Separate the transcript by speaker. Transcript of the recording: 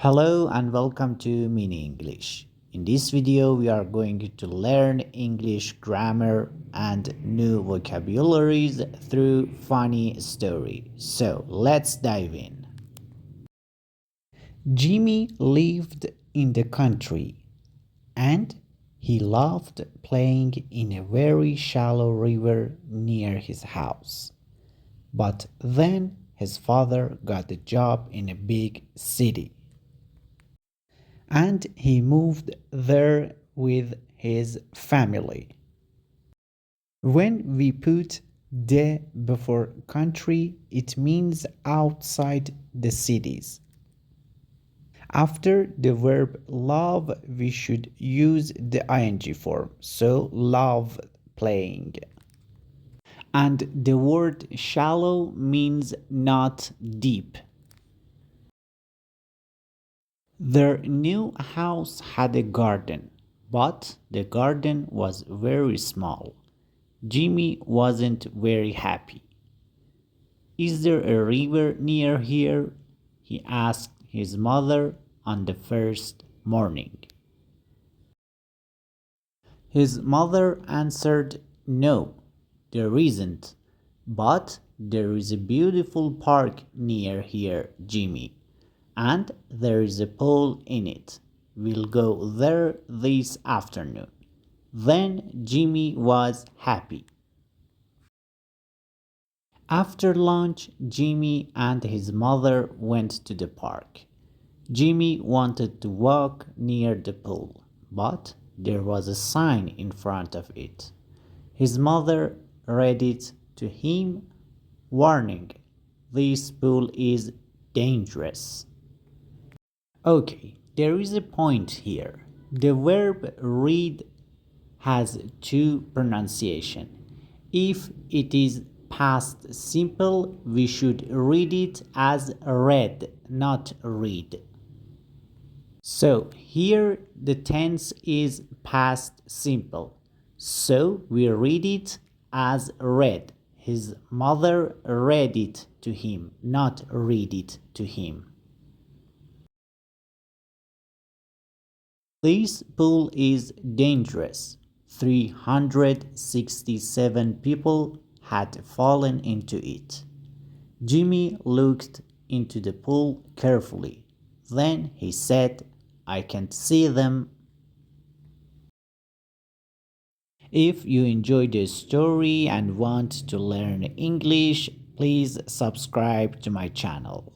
Speaker 1: Hello and welcome to Mini English. In this video, we are going to learn English grammar and new vocabularies through funny story. So let's dive in. Jimmy lived in the country and he loved playing in a very shallow river near his house. But then his father got a job in a big city and he moved there with his family. When we put de before country, it means outside the cities. After the verb love, we should use the ing form, so love playing. And the word shallow means not deep. Their new house had a garden, but the garden was very small. Jimmy wasn't very happy. Is there a river near here? He asked his mother on the first morning. His mother answered, "No, there isn't. But there is a beautiful park near here, Jimmy, and there is a pool in it. We'll go there this afternoon." Then Jimmy was happy. After lunch, Jimmy and his mother went to the park. Jimmy wanted to walk near the pool, but there was a sign in front of it. His mother read it to him, warning, "This pool is dangerous." Okay, there is a point here. The verb read has two pronunciation. If it is past simple, we should read it as read, not read. So here the tense is past simple. So we read it as read. His mother read it to him, not read it to him. This pool is dangerous. 367 people had fallen into it. Jimmy looked into the pool carefully. Then he said, "I can't see them." If you enjoyed this story and want to learn English, please subscribe to my channel.